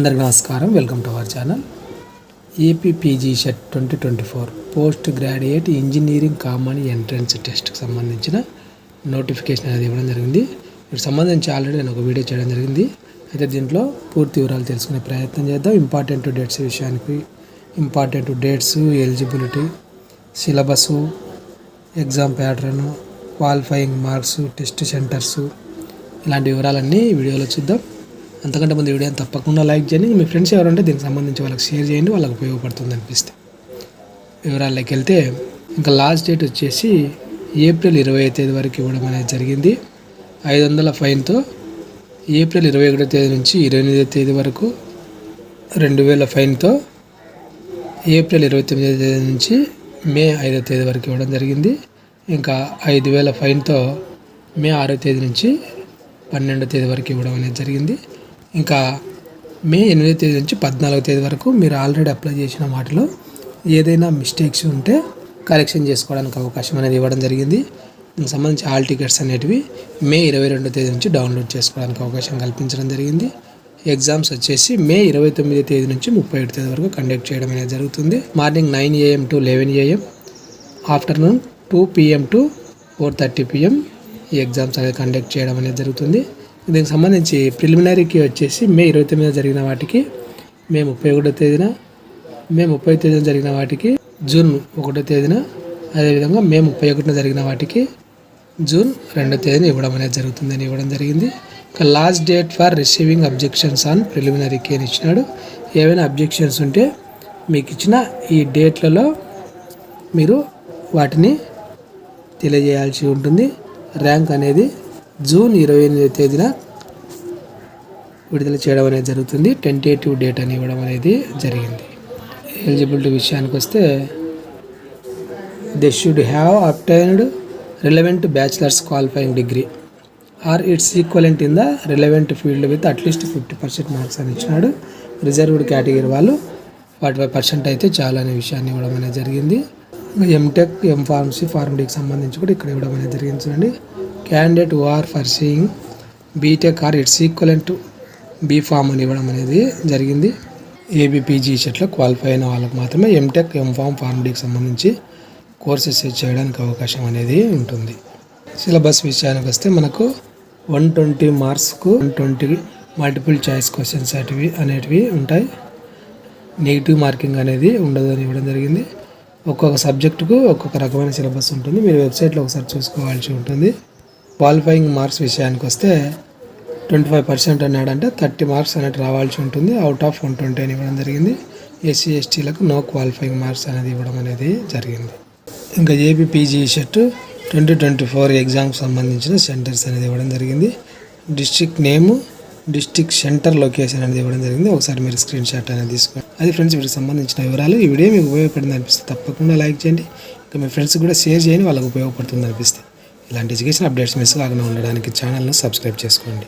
అందరికీ నమస్కారం. Welcome to our channel. APPG set 2024 post graduate engineering common entrance టెస్ట్కి సంబంధించిన నోటిఫికేషన్ అనేది ఇవ్వడం జరిగింది. వీటికి సంబంధించి ఆల్రెడీ నేను ఒక వీడియో చేయడం జరిగింది. అయితే దీంట్లో పూర్తి వివరాలు తెలుసుకునే ప్రయత్నం చేద్దాం. ఇంపార్టెంట్ డేట్స్ విషయానికి important dates, eligibility, syllabus, exam pattern, qualifying marks, test centres, ఇలాంటి వివరాలన్నీ ఈ వీడియోలో చూద్దాం. అంతకంటే ముందు వీడియోని తప్పకుండా లైక్ చేయండి. మీ ఫ్రెండ్స్ ఎవరంటే దీనికి సంబంధించి వాళ్ళకి షేర్ చేయండి, వాళ్ళకి ఉపయోగపడుతుంది అనిపిస్తే. వివరాల్లోకి వెళ్తే ఇంకా లాస్ట్ డేట్ వచ్చేసి ఏప్రిల్ 20వ తేదీ వరకు ఇవ్వడం అనేది జరిగింది. 500 ఫైన్తో ఏప్రిల్ 21వ తేదీ నుంచి 28వ తేదీ వరకు, 2000 ఫైన్తో ఏప్రిల్ 29వ తేదీ నుంచి మే 5వ తేదీ వరకు ఇవ్వడం జరిగింది. ఇంకా 5000 ఫైన్తో మే 6వ తేదీ నుంచి 12వ తేదీ వరకు ఇవ్వడం అనేది జరిగింది. ఇంకా మే 8వ తేదీ నుంచి 14వ తేదీ వరకు మీరు ఆల్రెడీ అప్లై చేసిన వాటిలో ఏదైనా మిస్టేక్స్ ఉంటే కరెక్షన్ చేసుకోవడానికి అవకాశం అనేది ఇవ్వడం జరిగింది. దీనికి సంబంధించి ఆల్ టికెట్స్ అనేటివి మే 22వ తేదీ నుంచి డౌన్లోడ్ చేసుకోవడానికి అవకాశం కల్పించడం జరిగింది. ఎగ్జామ్స్ వచ్చేసి మే 29వ తేదీ నుంచి 31వ తేదీ వరకు కండక్ట్ చేయడం అనేది జరుగుతుంది. Morning 9 AM to 11 AM, afternoon 2 PM to 4:30 PM ఈ ఎగ్జామ్స్ అనేది కండక్ట్ చేయడం అనేది జరుగుతుంది. దీనికి సంబంధించి ప్రిలిమినరీకి వచ్చేసి మే 29న జరిగిన వాటికి మే 31వ తేదీన, మే 30వ తేదీన జరిగిన వాటికి జూన్ 1వ తేదీన, అదేవిధంగా మే 31న జరిగిన వాటికి జూన్ 2వ తేదీన ఇవ్వడం అనేది జరుగుతుందని ఇవ్వడం జరిగింది. ఇక last date for receiving objections on ప్రిలిమినరీకి అని ఇచ్చినాడు. ఏవైనా అబ్జెక్షన్స్ ఉంటే మీకు ఇచ్చిన ఈ డేట్లలో మీరు వాటిని తెలియజేయాల్సి ఉంటుంది. ర్యాంక్ అనేది జూన్ 28వ తేదీన విడుదల చేయడం అనేది జరుగుతుంది. టెంటేటివ్ డేట్ అని ఇవ్వడం అనేది జరిగింది. ఎలిజిబిలిటీ విషయానికి వస్తే they should have obtained relevant bachelors qualifying degree or it's equivalent in the relevant field with at least 50% marks అని ఇచ్చినాడు. రిజర్వ్డ్ కేటగిరీ వాళ్ళు 45% అయితే చాలు అనే విషయాన్ని ఇవ్వడం అనేది జరిగింది. ఎంటెక్, ఎంఫార్మసీ, ఫార్మడీకి సంబంధించి కూడా ఇక్కడ ఇవ్వడం అనేది జరిగింది. చూడండి, candidate who are pursuing BTech or it's equivalent to BPharm అని ఇవ్వడం అనేది జరిగింది. ఏబీపీజీ సెట్లో క్వాలిఫై అయిన వాళ్ళకి మాత్రమే ఎంటెక్, ఎంఫామ్, ఫార్మడీకి సంబంధించి కోర్సెస్ చేయడానికి అవకాశం అనేది ఉంటుంది. సిలబస్ విషయానికి వస్తే మనకు 120 మార్క్స్కు 120 మల్టిపుల్ చాయిస్ క్వశ్చన్స్ అనేటివి ఉంటాయి. నెగిటివ్ మార్కింగ్ అనేది ఉండదు అని ఇవ్వడం జరిగింది. ఒక్కొక్క సబ్జెక్టుకు ఒక్కొక్క రకమైన సిలబస్ ఉంటుంది. మీరు వెబ్సైట్లో ఒకసారి చూసుకోవాల్సి ఉంటుంది. క్వాలిఫైయింగ్ మార్క్స్ విషయానికి వస్తే 25% అన్నాడంటే 30 మార్క్స్ అనేది రావాల్సి ఉంటుంది. అవుట్ ఆఫ్ 120 అని ఇవ్వడం జరిగింది. ఎస్సీ ఎస్టీలకు నో క్వాలిఫైయింగ్ మార్క్స్ అనేది ఇవ్వడం అనేది జరిగింది. ఇంకా ఏపీపీజీ సెట్ 2024 ఎగ్జామ్కి సంబంధించిన సెంటర్స్ అనేది ఇవ్వడం జరిగింది. డిస్ట్రిక్ట్ నేము, డిస్ట్రిక్ట్ సెంటర్ లొకేషన్ అనేది ఇవ్వడం జరిగింది. ఒకసారి మీరు స్క్రీన్ షాట్ అనేది తీసుకోండి. అది ఫ్రెండ్స్ వీటికి సంబంధించిన వివరాలు. ఈ వీడియో మీకు ఉపయోగపడింది అనిపిస్తే తప్పకుండా లైక్ చేయండి. ఇంకా మీ ఫ్రెండ్స్కి కూడా షేర్ చేయండి, వాళ్ళకి ఉపయోగపడుతుంది అనిపిస్తే. ఇలాంటి ఎడ్యుకేషన్ అప్డేట్స్ మిస్ కాకుండా ఉండడానికి ఛానల్ను సబ్స్క్రైబ్ చేసుకోండి.